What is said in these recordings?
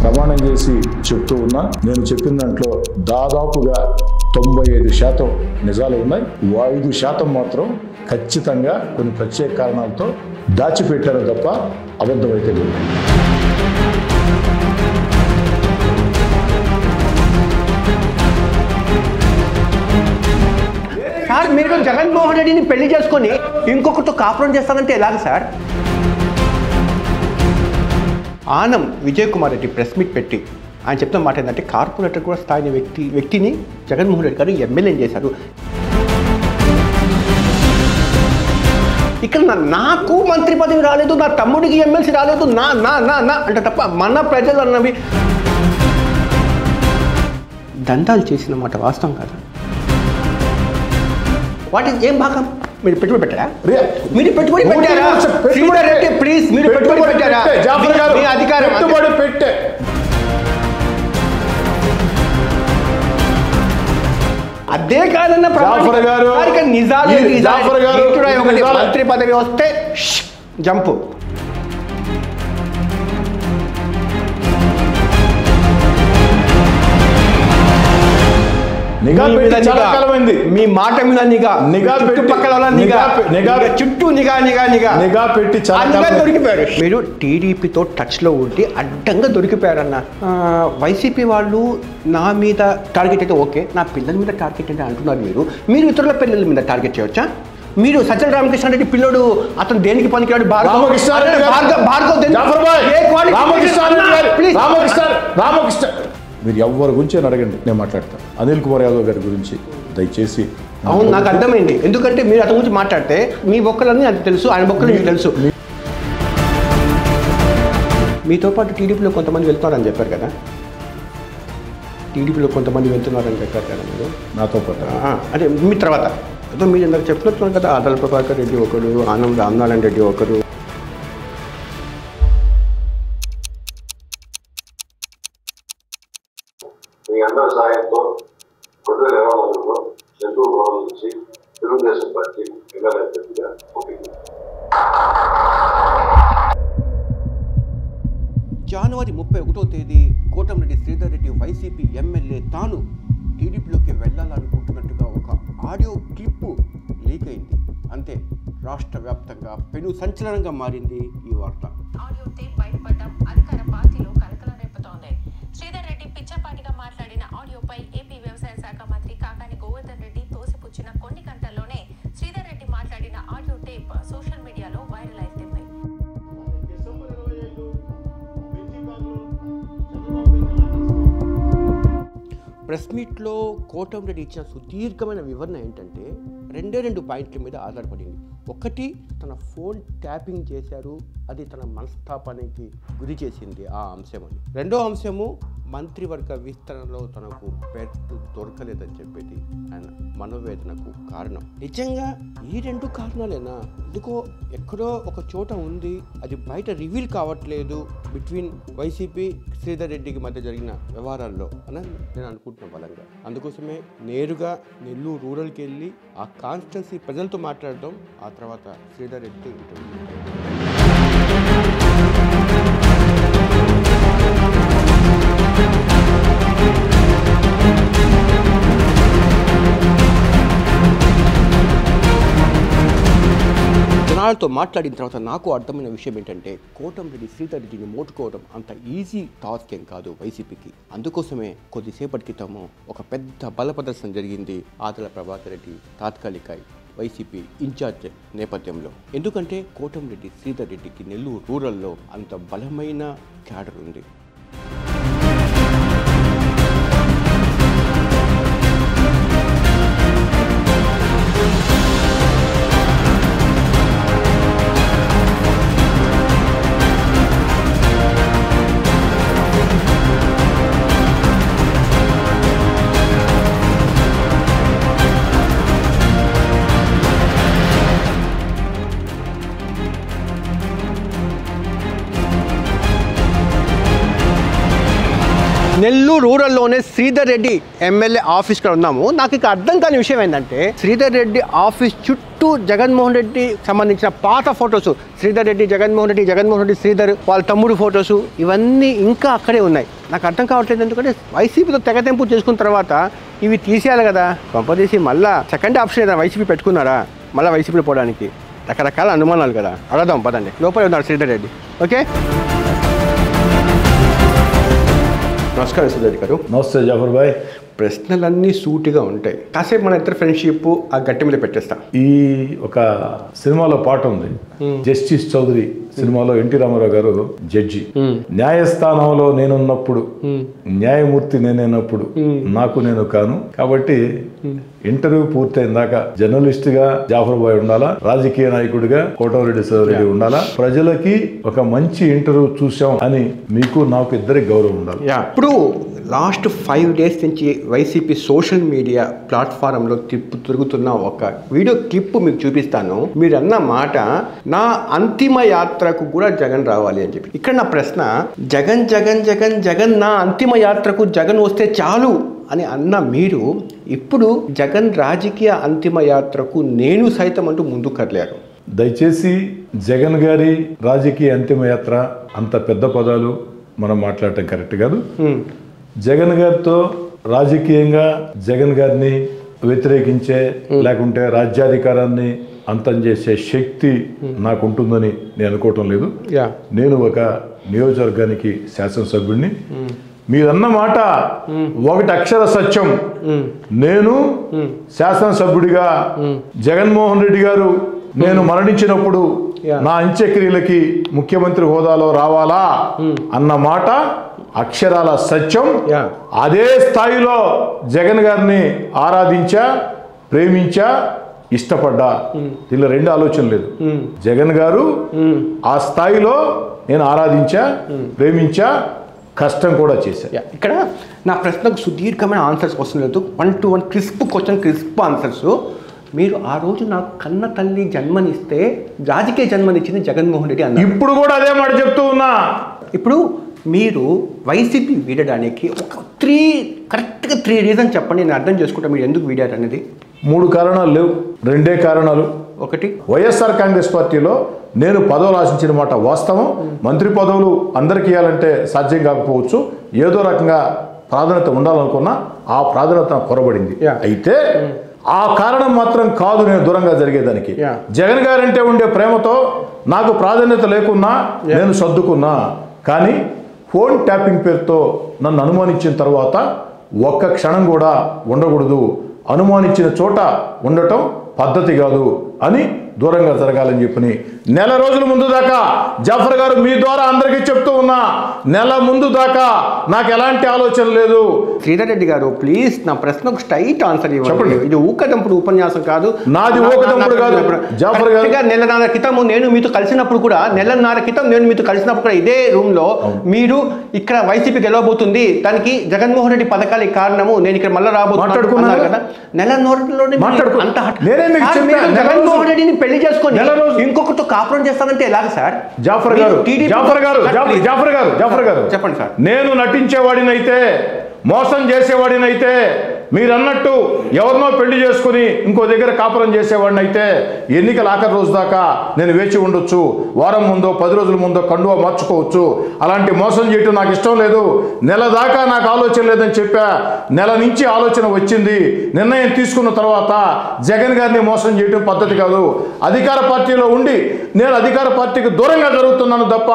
ప్రమాణం చేసి చెప్తూ ఉన్నా. నేను చెప్పిన దాంట్లో దాదాపుగా 95% నిజాలు ఉన్నాయి. 5% మాత్రం ఖచ్చితంగా కొన్ని ప్రత్యేక కారణాలతో దాచిపెట్టారు తప్ప అబద్ధమైతే లేదు. సార్ మీరు జగన్మోహన్ రెడ్డిని పెళ్లి చేసుకొని ఇంకొకరితో కాపురం చేస్తానంటే ఎలాగ sir? Anam Vijay Kumar Reddy press meet పెట్టి ఆయన చెప్తున్న మాట ఏంటంటే కార్పొరేటర్ కూడా స్థాయి వ్యక్తిని జగన్మోహన్ రెడ్డి గారు ఎమ్మెల్యే చేశారు. ఇక్కడ నాకు మంత్రి పదవి రాలేదు, నా తమ్ముడికి ఎమ్మెల్సీ రాలేదు, నా నా నా నా అంటే తప్ప మన ప్రజలు అన్నవి దండాలు చేసిన మాట వాస్తవం కదా. వాటి ఏం భాగం? మీరు పెట్టుబడి పెట్టారా? మీరు పెట్టుబడి పెట్టారా? శ్రీధర్ రెడ్డి ప్లీజ్ మీరు పెట్టుబడి పెట్టారా? మీ అధికారం పెట్టుబడి పెట్టే అదే కాదన్న నిజాలు మంత్రి పదవి వస్తే జంపు. మీ మాట మీద నిఘా చుట్టుపక్కల చుట్టూ నిఘా పెట్టి దొరికిపోయారు. మీరు టీడీపీతో టచ్ లో ఉండి అడ్డంగా దొరికిపోయారన్న. వైసీపీ వాళ్ళు నా మీద టార్గెట్ అయితే ఓకే, నా పిల్లల మీద టార్గెట్ అంటే అంటున్నారు. మీరు ఇతరుల పిల్లల మీద టార్గెట్ చేయవచ్చా? మీరు సజ్జల రామకృష్ణ రెడ్డి పిల్లడు అతను దేనికి పనికిరాడు? రామకృష్ణ మీరు ఎవరి గురించి అని అడగండి, నేను మాట్లాడతాను. అనిల్ కుమార్ యాదవ్ గారి గురించి దయచేసి. అవును, నాకు అర్థమైంది. ఎందుకంటే మీరు అతని గురించి మాట్లాడితే మీ బొక్కలన్నీ అది తెలుసు, ఆయన బొక్కలు మీకు తెలుసు. మీతో పాటు టీడీపీలో కొంతమంది వెళ్తున్నారని చెప్పారు కదా, టీడీపీలో కొంతమంది వెళ్తున్నారని చెప్పారు కదా మీరు నాతో పాటు. అంటే మీ తర్వాత అదో మీరు ఇందాక చెప్తున్నారు కదా, ఆదల ప్రభాకర్ రెడ్డి ఒకరు, ఆనం రామనారాయణ రెడ్డి ఒకరు. మీ అందరి సాయంతో 2020లో నెల్లూరు భవన్ నుంచి తెలుగుదేశం పార్టీ ఎమ్మెల్యే అభ్యర్థిగా పోటీ. జనవరి 31వ తేదీ కోటమిరెడ్డి శ్రీధర్ రెడ్డి వైసీపీ ఎమ్మెల్యే తాను టీడీపీలోకి వెళ్ళాలనుకుంటున్నట్టుగా ఒక ఆడియో క్లిప్పు లీక్ అయింది. అంతే, రాష్ట్ర వ్యాప్తంగా పెను సంచలనంగా మారింది ఈ వార్త. ఆడియో టేప్ బయటపడడం అధికార పార్టీలో కలకలం రేపుతోంది. శ్రీధర్ రెడ్డి పిచ్చపాటిగా మాట్లాడిన ఆడియోపై ఏపీ వ్యవసాయ శాఖ మంత్రి కాకాని గోవర్ధన్ రెడ్డి తోసిపుచ్చిన కొన్ని గంటల్లోనే శ్రీధర్ రెడ్డి మాట్లాడిన ఆడియో టేప్ సోషల్ మీడియాలో వైరల్ అవుతుంది. ప్రెస్ మీట్లో కోటమిరెడ్డి ఇచ్చిన సుదీర్ఘమైన వివరణ ఏంటంటే 2 పాయింట్ల మీద ఆధారపడింది. ఒకటి, తన ఫోన్ ట్యాపింగ్ చేశారు, అది తన మనస్తాపానికి గురి చేసింది ఆ అంశం అని. రెండో అంశము, మంత్రివర్గ విస్తరణలో తనకు పెట్టు దొరకలేదని చెప్పేది ఆయన మనోవేదనకు కారణం. నిజంగా ఈ 2 కారణాలేనా? ఎందుకో ఎక్కడో ఒక చోట ఉంది, అది బయట రివీల్ కావట్లేదు బిట్వీన్ వైసీపీ శ్రీధర్ రెడ్డికి మధ్య జరిగిన వ్యవహారాల్లో అని నేను అనుకుంటున్నాను బలంగా. అందుకోసమే నేరుగా నెల్లూరు రూరల్కి వెళ్ళి ఆ కాన్స్టిట్యున్సీ ప్రజలతో మాట్లాడడం, ఆ తర్వాత శ్రీధర్ రెడ్డితో ఇంటర్వ్యూ. జనాలతో మాట్లాడిన తర్వాత నాకు అర్థమైన విషయం ఏంటంటే కోటమిరెడ్డి శ్రీధర్ రెడ్డిని మోటుకోవడం అంత ఈజీ టాస్క్ ఏం కాదు వైసీపీకి. అందుకోసమే కొద్దిసేపటి క్రితము ఒక పెద్ద బల ప్రదర్శన జరిగింది ఆదల ప్రభాకర్ రెడ్డి తాత్కాలిక వైసీపీ ఇన్ఛార్జ్ నేపథ్యంలో. ఎందుకంటే కోటమిరెడ్డి శ్రీధర్ రెడ్డికి నెల్లూరు రూరల్లో అంత బలమైన క్యాడర్ ఉంది. నెల్లూరు రూరల్లోనే శ్రీధర్ రెడ్డి ఎమ్మెల్యే ఆఫీస్లో ఉన్నాము. నాకు ఇక అర్థం కాని విషయం ఏంటంటే శ్రీధర్ రెడ్డి ఆఫీస్ చుట్టూ జగన్మోహన్ రెడ్డి సంబంధించిన పాత ఫొటోస్, శ్రీధర్ రెడ్డి జగన్మోహన్ రెడ్డి శ్రీధర్ వాళ్ళ తమ్ముడు ఫొటోస్, ఇవన్నీ ఇంకా అక్కడే ఉన్నాయి. నాకు అర్థం కావట్లేదు. ఎందుకంటే వైసీపీతో తెగతెంపు చేసుకున్న తర్వాత ఇవి తీసేయాలి కదా, పంపదీసి మళ్ళీ సెకండ్ ఆప్షన్ ఏదైనా వైసీపీ పెట్టుకున్నారా మళ్ళీ వైసీపీలో పోవడానికి? రకరకాల అనుమానాలు కదా. అడదాం పదండి, లోపల ఉన్నారు శ్రీధర్ రెడ్డి. ఓకే, నమస్కారం శ్రీధర్ రెడ్డి గారు. నమస్తే జాఫర్ భాయ్. ప్రశ్నలన్నీ సూటిగా ఉంటాయి. కాసేపు మన ఇద్దరు ఫ్రెండ్షిప్ ఆ గట్టి మీద పెట్టేస్తాం. ఈ ఒక సినిమాలో పాట ఉంది, జస్టిస్ చౌదరి సినిమాలో ఎన్టీ రామారావు గారు జడ్జి. న్యాయస్థానంలో నేనున్నప్పుడు న్యాయమూర్తి నేనైనప్పుడు నాకు నేను కాను, కాబట్టి ఇంటర్వ్యూ పూర్తయిన దాకా జర్నలిస్ట్ గా జాఫర్ బాయ్ ఉండాలా, రాజకీయ నాయకుడిగా కోటమిరెడ్డి రెడ్డి ఉండాలా, ప్రజలకి ఒక మంచి ఇంటర్వ్యూ చూసాం అని మీకు నాకు ఇద్దరికి గౌరవం ఉండాలి. ఇప్పుడు లాస్ట్ 5 days నుంచి వైసీపీ సోషల్ మీడియా ప్లాట్ఫారంలో తిరుగుతున్న ఒక వీడియో క్లిప్ మీకు చూపిస్తాను. మీరు అన్న మాట, నా అంతిమ యాత్రకు కూడా జగన్ రావాలి అని చెప్పి. ఇక్కడ నా ప్రశ్న, జగన్ జగన్ జగన్ జగన్ నా అంతిమ యాత్రకు జగన్ వస్తే చాలు అని అన్న మీరు ఇప్పుడు జగన్ రాజకీయ అంతిమ యాత్రకు నేను సైతం అంటూ ముందుకు కదిలారు. దయచేసి జగన్ గారి రాజకీయ అంతిమ యాత్ర అంత పెద్ద పదాలు మనం మాట్లాడటం కరెక్ట్ కాదు. జగన్ గారితో రాజకీయంగా జగన్ గారిని వ్యతిరేకించే లేకుంటే రాజ్యాధికారాన్ని అంతం చేసే శక్తి నాకు ఉంటుందని నేను అనుకోవటం లేదు. నేను ఒక నియోజకవర్గానికి శాసనసభ్యుడిని. మీరన్న మాట ఒకటి అక్షర సత్యం. నేను శాసనసభ్యుడిగా జగన్మోహన్ రెడ్డి గారు నేను మరణించినప్పుడు నా అంత్యక్రియలకి ముఖ్యమంత్రి హోదాలో రావాలా అన్న మాట అక్షరాల సత్యం. అదే స్థాయిలో జగన్ గారిని ఆరాధించా, ప్రేమించా, ఇష్టపడ్డా. దీనిలో 2 ఆలోచన లేదు. జగన్ గారు ఆ స్థాయిలో నేను ఆరాధించా, ప్రేమించా, కష్టం కూడా చేశా. ఇక్కడ నా ప్రశ్నకు సుదీర్ఘమైన ఆన్సర్స్ వస్తుంది లేదు. 1 to 1 crisp question, crisp answers. మీరు ఆ రోజు నాకు కన్న తల్లి జన్మనిస్తే రాజకీయ జన్మనిచ్చింది జగన్మోహన్ రెడ్డి అన్నారు. ఇప్పుడు కూడా అదే మాట చెప్తూ ఉన్నా. ఇప్పుడు మీరు వైసీపీ వీడడానికి ఒక కరెక్ట్గా 3 రీజన్ చెప్పండి, నేను అర్థం చేసుకుంటా మీరు ఎందుకు వీడారు అనేది. 3 కారణాలు లేవు, 2 కారణాలు. ఒకటి, వైఎస్ఆర్ కాంగ్రెస్ పార్టీలో నేను పదవులు ఆశించిన మాట వాస్తవం. మంత్రి పదవులు అందరికి ఇవ్వాలంటే సాధ్యం కాకపోవచ్చు, ఏదో రకంగా ప్రాధాన్యత ఉండాలనుకున్నా ఆ ప్రాధాన్యత కొరబడింది. అయితే ఆ కారణం మాత్రం కాదు నేను దూరంగా జరిగేదానికి. జగన్ గారంటే ఉండే ప్రేమతో నాకు ప్రాధాన్యత లేకున్నా నేను సర్దుకున్నా. కానీ ఫోన్ ట్యాపింగ్ పేరుతో నన్ను అనుమానించిన తర్వాత ఒక్క క్షణం కూడా ఉండకూడదు, అనుమానించిన చోట ఉండటం పద్ధతి కాదు అని దూరంగా జరగాలని చెప్పని నెల రోజుల ముందు దాకా జాఫర్ గారు మీ ద్వారా అందరికీ చెప్తూ ఉన్నా. నెల ముందు దాకా నాకు ఎలాంటి ఆలోచన లేదు. శ్రీధర్ రెడ్డి గారు ప్లీజ్ నా ప్రశ్నకు స్ట్రైట్ ఆన్సర్ చెప్పండి. ఇది ఊకదంపుడు ఉపన్యాసం కాదు, నాది ఊకదంపుడు కాదు. జాఫర్ గారు 1.5 క్రితం నేను మీతో కలిసినప్పుడు కూడా 1.5 క్రితం నేను మీతో కలిసినప్పుడు కూడా ఇదే రూమ్ లో మీరు ఇక్కడ వైసీపీ గెలవబోతుంది, దానికి జగన్మోహన్ రెడ్డి పథకాలే కారణము, నేను ఇక్కడ మళ్ళీ రాబోతున్నాను కదా. 1.5 జగన్మోహన్ రెడ్డిని పెళ్లి చేసుకొని ఇంకొకరితో కాపురం చేస్తానంటే ఎలాగ సార్? జాఫర్ గారు చెప్పండి సార్. నేను నటించేవాడినైతే, మోసం చేసేవాడినైతే, మీరు అన్నట్టు ఎవరినో పెళ్లి చేసుకుని ఇంకో దగ్గర కాపురం చేసేవాడిని అయితే ఎన్నికల ఆఖరి రోజు దాకా నేను వేచి ఉండొచ్చు. వారం ముందో 10 రోజుల ముందో కండువా మార్చుకోవచ్చు. అలాంటి మోసం చేయటం నాకు ఇష్టం లేదు. నెల దాకా నాకు ఆలోచన లేదని చెప్పా. నెల నుంచి ఆలోచన వచ్చింది. నిర్ణయం తీసుకున్న తర్వాత జగన్ గారిని మోసం చేయటం పద్ధతి కాదు. అధికార పార్టీలో ఉండి నేను అధికార పార్టీకి దూరంగా జరుగుతున్నాను తప్ప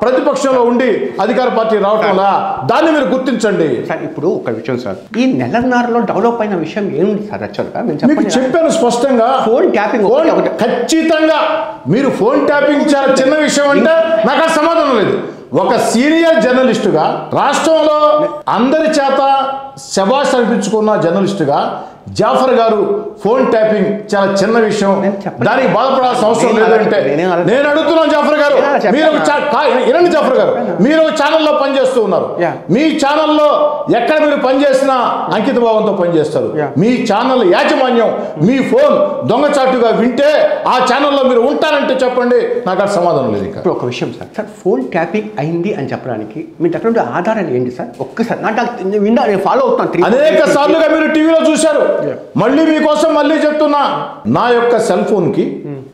ప్రతిపక్షంలో ఉండి అధికార పార్టీ రావటంలా దాన్ని మీరు గుర్తించండి. సార్ ఇప్పుడు ఒక విషయం సార్, ఈ 1.5 డెవలప్ అయిన విషయం ఏముంది సార్? యాక్చువల్గా మీకు చెప్పాను స్పష్టంగా. ఫోన్ ట్యాపింగ్ ఖచ్చితంగా మీరు ఫోన్ ట్యాపింగ్ చాలా చిన్న విషయం అంటే నాకు ఆ సమాధానం లేదు. ఒక సీనియర్ జర్నలిస్టుగా, రాష్ట్రంలో అందరి చేత శబాష్ అనిపించుకున్న జర్నలిస్టుగా జాఫర్ గారు ఫోన్ ట్యాపింగ్ చాలా చిన్న విషయం, దానికి బాధపడాల్సిన అవసరం లేదంటే నేను అడుగుతున్నాను. జాఫర్ గారు మీరు వినండి. జాఫర్ గారు మీరు ఛానల్లో పనిచేస్తూ ఉన్నారు. మీ ఛానల్లో ఎక్కడ మీరు పనిచేసినా అంకిత భావంతో పనిచేస్తారు. మీ ఛానల్ యాజమాన్యం మీ ఫోన్ దొంగచాటుగా వింటే ఆ ఛానల్లో మీరు ఉంటారంటే చెప్పండి, నాకు అది సమాధానం లేదు. ఇంకా ఒక విషయం సార్, సార్ ఫోన్ ట్యాపింగ్ అయింది అని చెప్పడానికి మీ దగ్గర ఆధారాలు ఏంటి సార్? ఒక్కసారి నేను ఫాలో అవుతాను. అనేక సార్లుగా మీరు టీవీలో చూశారు. మళ్ళీ మీకోసం మళ్ళీ చెప్తున్నా, నా యొక్క సెల్ ఫోన్ కి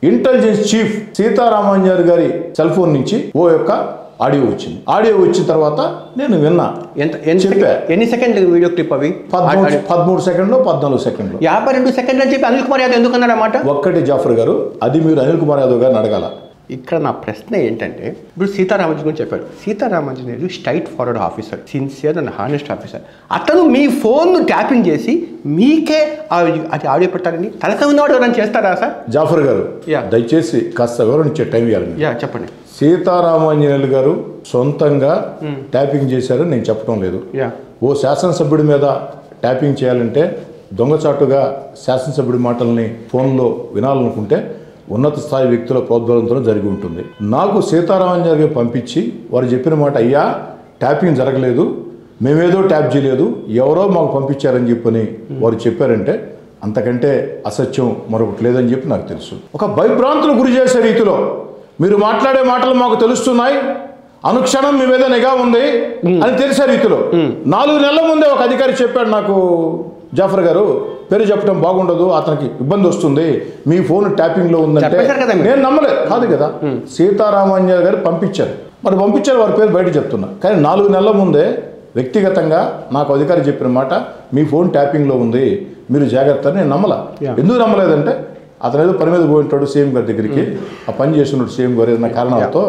ఇంటెలిజెన్స్ చీఫ్ సీతారామన్ గారి సెల్ ఫోన్ నుంచి ఓ యొక్క ఆడియో వచ్చింది. ఆడియో వచ్చిన తర్వాత నేను విన్నా. చెప్పా. ఎన్ని సెకండ్ వీడియో క్లిప్ అవి? 13 సెకండ్లు 14 సెకండ్లు. 52 సెకండ్లు అని చెప్పి అనిల్ కుమార్ యాదవ్ ఎందుకు అన్నారన్నమాట? ఒక్కటి జాఫర్ గారు, అది మీరు అనిల్ కుమార్ యాదవ్ గారిని అడగాల. ఇక్కడ నా ప్రశ్న ఏంటంటే, ఇప్పుడు సీతారామరాజు గురించి చెప్పారు. Sitaramaraju straight forward officer, sincere and honest officer. అతను మీ ఫోన్ను ట్యాపింగ్ చేసి మీకే అది ఆడియో పెట్టాలని తలక ఉన్నవాడు ఎవరైనా చేస్తారా సార్? జాఫర్ గారు దయచేసి కాస్త వివరణ ఇచ్చే టైం ఇవ్వాలి. చెప్పండి. సీతారామాంజనేయులు గారు సొంతంగా ట్యాపింగ్ చేశారని నేను చెప్పడం లేదు. ఓ శాసనసభ్యుడి మీద ట్యాపింగ్ చేయాలంటే దొంగచాటుగా శాసనసభ్యుడి మాటల్ని ఫోన్లో వినాలనుకుంటే ఉన్నత స్థాయి వ్యక్తుల ప్రోద్బలంతో జరిగి ఉంటుంది. నాకు సీతారామాంజనేయులు గారు పంపించి వారు చెప్పిన మాట, అయ్యా ట్యాపింగ్ జరగలేదు, మేమేదో ట్యాప్ చేయలేదు, ఎవరో మాకు పంపించారని చెప్పని వారు చెప్పారంటే అంతకంటే అసత్యం మరొకటి లేదని చెప్పి నాకు తెలుసు. ఒక భయభ్రాంతులు గురి చేసే రీతిలో మీరు మాట్లాడే మాటలు మాకు తెలుస్తున్నాయి, అనుక్షణం మీ మీద నిఘా ఉంది అని తెలిసే రీతిలో 4 నెలల ముందే ఒక అధికారి చెప్పాడు నాకు, జాఫర్ గారు పేరు చెప్పడం బాగుండదు, అతనికి ఇబ్బంది వస్తుంది, మీ ఫోన్ ట్యాపింగ్లో ఉందంటే నేను నమ్మలేదు. కాదు కదా, సీతారామాంజనేయులు గారు పంపించారు. మరి పంపించారు, వారి పేరు బయట చెప్తున్నా. కానీ 4 నెలల ముందే వ్యక్తిగతంగా నాకు అధికారి చెప్పిన మాట, మీ ఫోన్ ట్యాపింగ్లో ఉంది, మీరు జాగ్రత్త. నేను నమ్మలా. ఎందుకు నమ్మలేదంటే అతను ఏదో పని మీద పోయింటాడు సీఎం గారి దగ్గరికి, ఆ పని చేస్తున్నాడు సీఎం గారు ఏదైనా కారణాలతో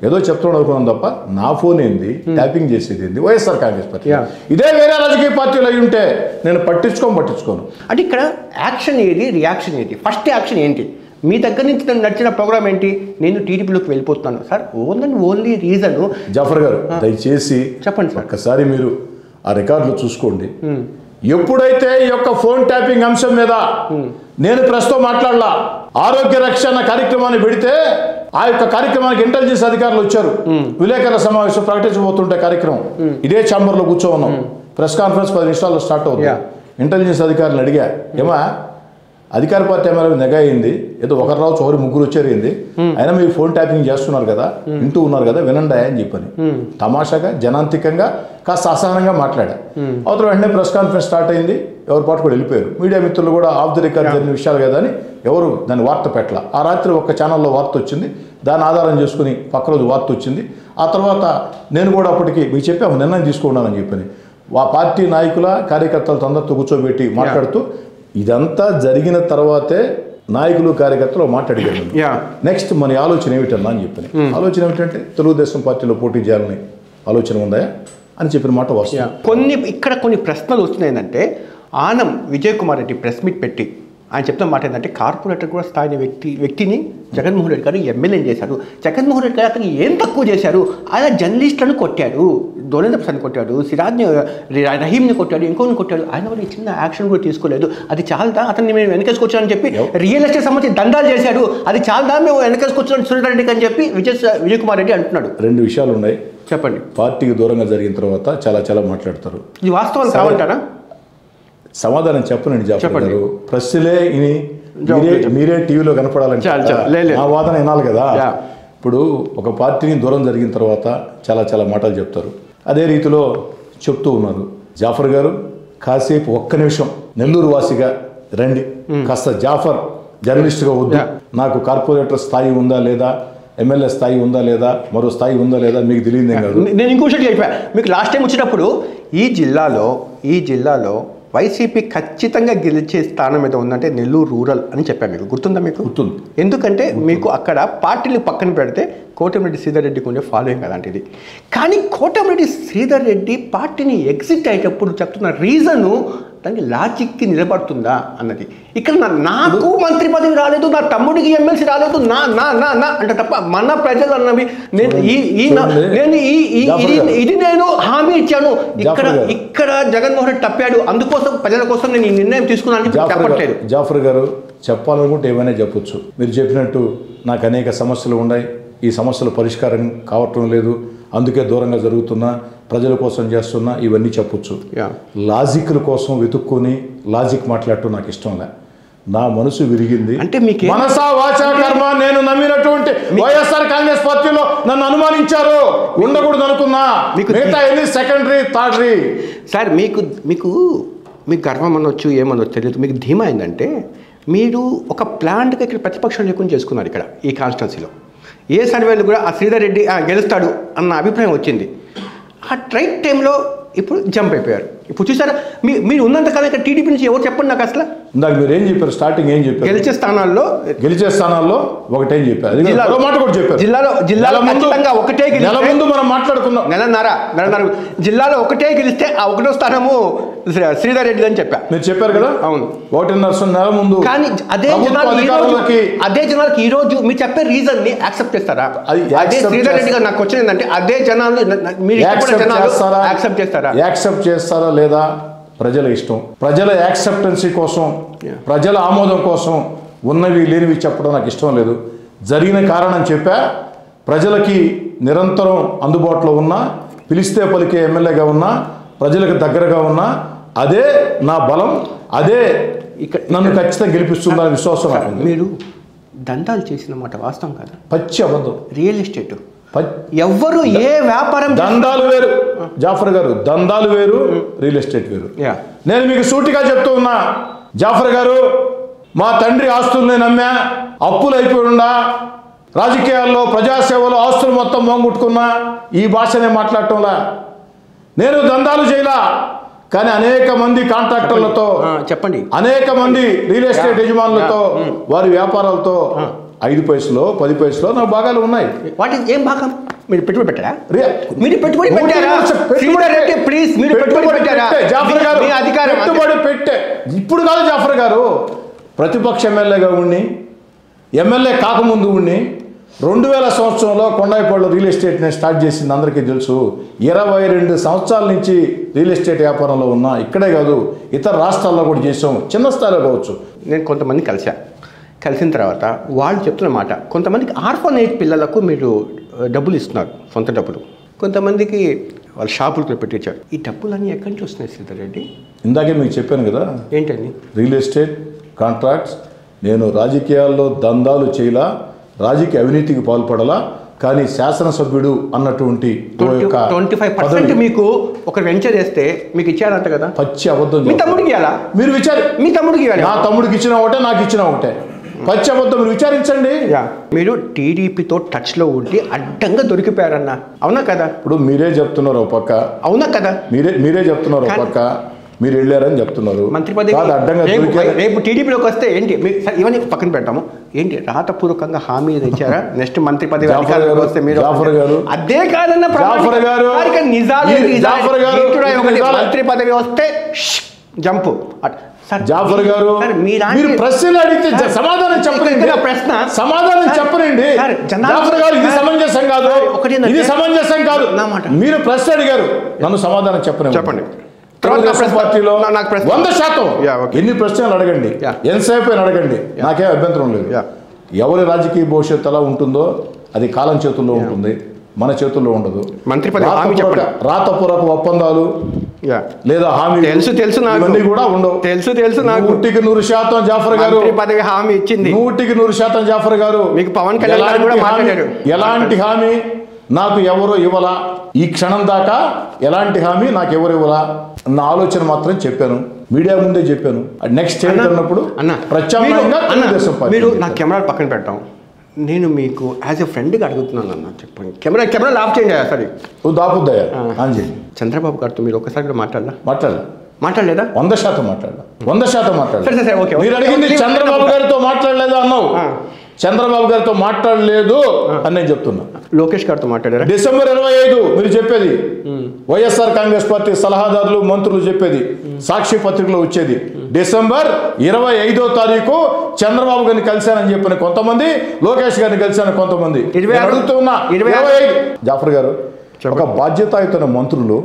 ఏదో చెప్తున్నాడు అనుకున్నాను తప్ప నా ఫోన్ ఏంది, ట్యాపింగ్ చేసేది ఏంది వైఎస్ఆర్ కాంగ్రెస్ పార్టీ. ఇదే వేరే రాజకీయ పార్టీలు అయి ఉంటే నేను పట్టించుకోను. అంటే ఇక్కడ యాక్షన్ ఏది, రియాక్షన్ ఏది? ఫస్ట్ యాక్షన్ ఏంటి? మీ దగ్గర నుంచి నేను నడిచిన ప్రోగ్రామ్ ఏంటి? నేను టీడీపీలోకి వెళ్ళిపోతున్నాను సార్, ఓన్లీ రీజన్. జాఫర్ గారు దయచేసి చెప్పండి సార్. ఒక్కసారి మీరు ఆ రికార్డులు చూసుకోండి. ఎప్పుడైతే ఈ యొక్క ఫోన్ ట్యాపింగ్ అంశం మీద నేను ప్రస్తుతం మాట్లాడలా, ఆరోగ్య రక్షణ కార్యక్రమాన్ని పెడితే ఆ యొక్క కార్యక్రమానికి ఇంటెలిజెన్స్ అధికారులు వచ్చారు. విలేకరుల సమావేశం ప్రకటించబోతుంటే కార్యక్రమం ఇదే ఛాంబర్లో కూర్చో ఉన్నాం. ప్రెస్ కాన్ఫరెన్స్ 10 నిమిషాల్లో స్టార్ట్ అవుతుంది. ఇంటెలిజెన్స్ అధికారులు అడిగా, ఏమా అధికార పార్టీ ఎమ్మెల్యే నెగ అయింది, ఏదో ఒకరు రావచ్చు ఒకరు ముగ్గురు వచ్చారైంది, అయినా మీరు ఫోన్ ట్యాపింగ్ చేస్తున్నారు కదా, వింటూ ఉన్నారు కదా, వినండి అని చెప్పని తమాషాగా జనాంతికంగా కాస్త అసహనంగా మాట్లాడా. అవతల వెంటనే ప్రెస్ కాన్ఫరెన్స్ స్టార్ట్ అయింది. ఎవరి పాటు కూడా వెళ్ళిపోయారు. మీడియా మిత్రులు కూడా ఆఫ్ ది రికార్డ్ జరిగిన విషయాలు కదా అని ఎవరు దాన్ని వార్త పెట్టాల. ఆ రాత్రి ఒక్క ఛానల్లో వార్త వచ్చింది, దాన్ని ఆధారం చేసుకుని పక్క రోజు వార్త వచ్చింది. ఆ తర్వాత నేను కూడా అప్పటికి మీకు చెప్పాము నిర్ణయం తీసుకున్నానని చెప్పని ఆ పార్టీ నాయకుల కార్యకర్తలతో అందరితో కూర్చోబెట్టి మాట్లాడుతూ ఇదంతా జరిగిన తర్వాతే నాయకులు కార్యకర్తలు మాట అడిగారు. నెక్స్ట్ మన ఆలోచన ఏమిటన్నా అని చెప్పని. ఆలోచన ఏమిటంటే తెలుగుదేశం పార్టీలో పోటీ చేయాలని ఆలోచన ఉందా అని చెప్పిన మాట వస్తుంది. ఇక్కడ కొన్ని ప్రశ్నలు వస్తున్నాయి. ఏంటంటే ఆనం విజయ్ కుమార్ రెడ్డి ప్రెస్ మీట్ పెట్టి ఆయన చెప్తున్న మాట ఏంటంటే కార్పొరేటర్ కూడా స్థాయి వ్యక్తిని జగన్మోహన్ రెడ్డి గారు ఎమ్మెల్యేని చేశారు. జగన్మోహన్ రెడ్డి గారు అతను ఏం తక్కువ చేశారు? ఆయన జర్నలిస్టులను కొట్టాడు, దోలేంద్ర ప్రసాద్ని కొట్టాడు, సిరాజ్ని రహీంని కొట్టాడు, ఇంకోని కొట్టాడు. ఆయన కూడా చిన్న యాక్షన్ కూడా తీసుకోలేదు. అది చాలదా అతన్ని మేము వెనకేసుకొచ్చానని చెప్పి రియల్ ఎస్టేట్ సంబంధించి దందాలు చేశాడు, అది చాలదా మేము వెనకేసుకొచ్చాను సురేంద్రెడ్డికి అని చెప్పి విజయ్ కుమార్ రెడ్డి అంటున్నాడు. 2 విషయాలు ఉన్నాయి. చెప్పండి. పార్టీకి దూరంగా జరిగిన తర్వాత చాలా మాట్లాడతారు. ఇది వాస్తవాలు కావాలంటారా? సమాధానం చెప్పనండి జాఫర్ గారు. ప్రశ్నలే మీరే టీవీలో కనపడాలంటే ఆ వాదన వినాలి కదా. ఇప్పుడు ఒక పార్టీని దూరం జరిగిన తర్వాత చాలా మాటలు చెప్తారు. అదే రీతిలో చెప్తూ ఉన్నారు. జాఫర్ గారు కాసేపు ఒక్క నిమిషం నెల్లూరు వాసిగా రండి, కాస్త జాఫర్ జర్నలిస్ట్గా వద్దు, నాకు కార్పొరేటర్ స్థాయి ఉందా లేదా, ఎమ్మెల్యే స్థాయి ఉందా లేదా, మరో స్థాయి ఉందా లేదా మీకు తెలియదేం కాదు. నేను ఇంకో విషయం చెప్పా మీకు లాస్ట్ టైం వచ్చినప్పుడు, ఈ జిల్లాలో వైసీపీ ఖచ్చితంగా గెలిచే స్థానం మీద ఉందంటే నెల్లూరు రూరల్ అని చెప్పాను. మీకు గుర్తుందా? మీకు గుర్తుంది. ఎందుకంటే మీకు అక్కడ పార్టీలు పక్కన పెడితే కోటమిరెడ్డి శ్రీధర్ రెడ్డికి ఉండే ఫాలోయింగ్ అలాంటిది. కానీ కోటమిరెడ్డి శ్రీధర్ రెడ్డి పార్టీని ఎగ్జిట్ అయ్యేటప్పుడు చెప్తున్న రీజను దానికి లాజిక్కి నిలబడుతుందా అన్నది. ఇక్కడ నాకు మంత్రి పదవి రాలేదు, నా తమ్ముడికి ఎమ్మెల్సీ రాలేదు, నా నా నా నా అంటే తప్ప మన ప్రజలు అన్నవి ఇది నేను హామీ ఇచ్చాను. ఇక్కడ జగన్మోహన్ రెడ్డి తప్పాడు, అందుకోసం ప్రజల కోసం నేను ఈ నిర్ణయం తీసుకున్నాను చెప్పట్లేదు. జాఫర్ గారు చెప్పాలనుకుంటే ఏమైనా చెప్పొచ్చు. మీరు చెప్పినట్టు నాకు అనేక సమస్యలు ఉన్నాయి, ఈ సమస్యల పరిష్కారం కావటం లేదు, అందుకే దూరంగా జరుగుతున్నా, ప్రజల కోసం చేస్తున్నా, ఇవన్నీ చెప్పొచ్చు. లాజిక్ల కోసం వెతుక్కొని లాజిక్ మాట్లాడటం నాకు ఇష్టం లే. నా మనసు విరిగింది. అంటే మీకు మనసా వాచా కర్మ నేను నమ్మినటువంటి వైఎస్ఆర్ కాంగ్రెస్ పార్టీలో నన్ను అనుమానించారు, ఉండకూడదు అనుకున్నా. మిగతా ఎన్ని సెకండరీ థర్డరీ. సార్ మీకు గర్వం అనొచ్చు, ఏమనొచ్చు తెలియదు. మీకు ధీమా ఏంటంటే మీరు ఒక ప్లాంట్గా ఇక్కడ ప్రతిపక్షం లేకుండా చేసుకున్నారు ఇక్కడ ఈ కాన్స్టిట్యున్సీలో. ఏ సర్వేలు కూడా ఆ శ్రీధర్ రెడ్డి గెలుస్తాడు అన్న అభిప్రాయం వచ్చింది. ఆ రైట్ టైంలో ఇప్పుడు జంప్ అయిపోయారు. ఇప్పుడు చూసారా, మీరు ఉన్నంతకాలం ఇక్కడ టీడీపీ నుంచి ఎవరు చెప్పండి నాకు అసలు. ఇందాక మీరు ఏం చెప్పారు, స్టార్టింగ్ ఏం చెప్పారు? గెలిచే స్థానాల్లో ఒకటేం చెప్పారు, మాట కూడా చెప్పారు. జిల్లాలో ఖచ్చితంగా ఒకటే నెల ముందు మనం మాట్లాడుకున్నాం. నెలన్నర జిల్లాలో ఒకటే గెలిస్తే ఆ ఒకటో స్థానము శ్రీధర్ రెడ్డి అని చెప్పారు. మీరు చెప్పారు కదా. అవును, 1.5 నెల ముందు. కానీ అదే జనాలకి ఈ రోజు మీరు చెప్పే రీజన్ ని యాక్సెప్ట్ చేస్తారా? అదే శ్రీధర్ రెడ్డి గారు నాకు వచ్చింది ఏంటంటే అదే జనాలు మీరు యాక్సెప్ట్ చేస్తారా? యాక్సెప్ట్ చేస్తారా లేదా ప్రజల ఇష్టం. ప్రజల యాక్సెప్టెన్సీ కోసం, ప్రజల ఆమోదం కోసం ఉన్నవి లేనివి చెప్పడం నాకు ఇష్టం లేదు. జరిగిన కారణం చెప్పా. ప్రజలకి నిరంతరం అందుబాటులో ఉన్నా, పిలిస్తే పలికే ఎమ్మెల్యేగా ఉన్నా, ప్రజలకు దగ్గరగా ఉన్నా, అదే నా బలం, అదే నన్ను ఖచ్చితంగా గెలిపిస్తుందనే విశ్వాసం. మీరు దందాలు చేసిన మాట వాస్తవం కదా? పచ్చి అబద్ధం. రియల్ ఎస్టేట్ ఎవ్వరు ఏ వ్యాపారం. దందాలు వేరు జాఫర్ గారు, దందాలు వేరు, రియల్ ఎస్టేట్ వేరు. నేను మీకు సూటిగా చెప్తూ ఉన్నా జాఫర్ గారు, మా తండ్రి ఆస్తుల్ని నమ్మా, అప్పులు అయిపోయిండా, రాజకీయాల్లో ప్రజాసేవలో ఆస్తులు మొత్తం మోంగుట్టుకున్నా, ఈ భాషనే మాట్లాడటంలా. నేను దందాలు చేయలా, కానీ అనేక మంది కాంట్రాక్టర్లతో, చెప్పండి, అనేక మంది రియల్ ఎస్టేట్ యజమానులతో, వారి వ్యాపారాలతో 5 పైసలో 10 పైసలో నాకు భాగాలు ఉన్నాయి. వాట్ ఈస్ ఏం భాగం? మీరు పెట్టుబడి పెట్టారా? మీరు పెట్టుబడి పెట్టారా? ప్లీజ్, మీరు పెట్టుబడి పెట్టారా? జాఫర్ గారు పెట్టుబడి పెట్టే ఇప్పుడు కాదు జాఫర్ గారు, ప్రతిపక్ష ఎమ్మెల్యేగా ఉండి, ఎమ్మెల్యే కాకముందు ఉండి 2000 సంవత్సరంలో కొండాయిపాడులో రియల్ ఎస్టేట్ని స్టార్ట్ చేసింది అందరికీ తెలుసు. 22 సంవత్సరాల నుంచి రియల్ ఎస్టేట్ వ్యాపారంలో ఉన్నా. ఇక్కడే కాదు, ఇతర రాష్ట్రాల్లో కూడా చేసాం, చిన్న స్థాయిలో కావచ్చు. నేను కొంతమంది కలిసిన తర్వాత వాళ్ళు చెప్తున్న మాట, కొంతమందికి ఆర్ఫనేజ్ పిల్లలకు మీరు డబ్బులు ఇస్తున్నారు, సొంత డబ్బులు. కొంతమందికి వాళ్ళు షాపులు పెట్టించారు. ఈ డబ్బులన్నీ ఎక్కడి నుంచి వస్తున్నాయి శ్రీధర్ రెడ్డి? ఇందాకే మీకు చెప్పాను కదా, ఏంటండి రియల్ ఎస్టేట్ కాంట్రాక్ట్స్. నేను రాజకీయాల్లో దందాలు చేయలా, రాజకీయ అవినీతికి పాల్పడలా, కానీ శాసనసభ్యుడు అన్నటువంటి 25% మీకు ఒక వెంచర్ చేస్తే మీకు ఇచ్చారంట కదా. పచ్చి అబద్ధం. మీ తమ్ముడికి ఇవ్వాలా? మీరు మీ తమ్ముడికి ఇవ్వాలి. నా తమ్ముడికి ఇచ్చిన ఒకటే, నాకు ఇచ్చిన ఒకటే. పచ్చి అబద్ధం మీరు విచారించండి. మీరు టీడీపీతో టచ్లో ఉండి అడ్డంగా దొరికిపోయారన్న, అవునా కదా? ఇప్పుడు మీరే చెప్తున్నారు ఒక పక్క, అవునా కదా? మీరే చెప్తున్నారు ఒక పక్క, మీరు వెళ్ళారని చెప్తున్నారు. మంత్రి పదవి అడ్డంగా రేపు టీడీపీలోకి వస్తే ఏంటి? ఇవన్నీ పక్కన పెట్టాము. ఏంటి రాతపూర్వకంగా హామీ ఇచ్చారా? నెక్స్ట్ మంత్రి పదవి అధికారంలోకి వస్తే మీరు అదే కాదన్న మంత్రి పదవి వస్తే జంపు. జాఫర్ గారు, మీరు ప్రశ్నలు అడిగితే సమాధానం చెప్పండి. సమాధానం చెప్పనండి జాఫర్ గారు, ఇది సమంజసం కాదు, ఇది సమంజసం కాదు. మీరు ప్రశ్న అడిగారు, నన్ను సమాధానం చెప్పండి. పార్టీలో 100% ఎన్ని ప్రశ్నలు అడగండి, ఎంతసేపు అయినా అడగండి, నాకేం అభ్యంతరం లేదు. ఎవరి రాజకీయ భవిష్యత్తు ఎలా ఉంటుందో అది కాలం చేతుల్లో ఉంటుంది, మన చేతుల్లో ఉండదు. మంత్రి పదవి రాతపూర్వక ఒప్పందాలు లేదా హామీ తెలుసు ఇవన్నీ కూడా ఉండవు. తెలుసు 100% జాఫర్ గారు పదవి హామీ ఇచ్చింది. 100% జాఫర్ గారు మీకు పవన్ కళ్యాణ్ కూడా మాట్లాడారు. ఎలాంటి హామీ నాకు ఎవరో ఇవ్వలా, ఈ క్షణం దాకా ఎలాంటి హామీ నాకు ఎవరు ఇవ్వలా. నా ఆలోచన మాత్రం చెప్పాను, మీడియా ముందే చెప్పాను. నెక్స్ట్ ఏంటన్నప్పుడు ప్రత్యామ్నాయంగా మీరు నా కెమెరా పక్కన పెట్టాం, నేను మీకు యాజ్ ఎ ఫ్రెండ్గా అడుగుతున్నాను అన్న, చెప్పండి. కెమెరా ఆఫ్ చేయండి. సరే దాపుద్దయ్యా, చంద్రబాబు గారితో మీరు ఒకసారి కూడా మాట్లాడలేదా? 100% మాట్లాడలేదు. మీరు అడిగింది చంద్రబాబు గారితో మాట్లాడలేదు అన్నావు. చంద్రబాబు గారితో మాట్లాడలేదు అని నేను చెప్తున్నా. లోకేష్ గారితో మాట్లాడారా? డిసెంబర్ 25 మీరు చెప్పేది, వైఎస్ఆర్ కాంగ్రెస్ పార్టీ సలహాదారులు మంత్రులు చెప్పేది, సాక్షి పత్రికలో వచ్చేది. డిసెంబర్ 25వ తారీఖు చంద్రబాబు గారిని కలిశానని చెప్పిన కొంతమంది, లోకేష్ గారిని కలిశాను కొంతమంది. అడుగుతున్నా 25 జాఫర్ గారు, ఒక బాధ్యతాయుతమైన మంత్రులు,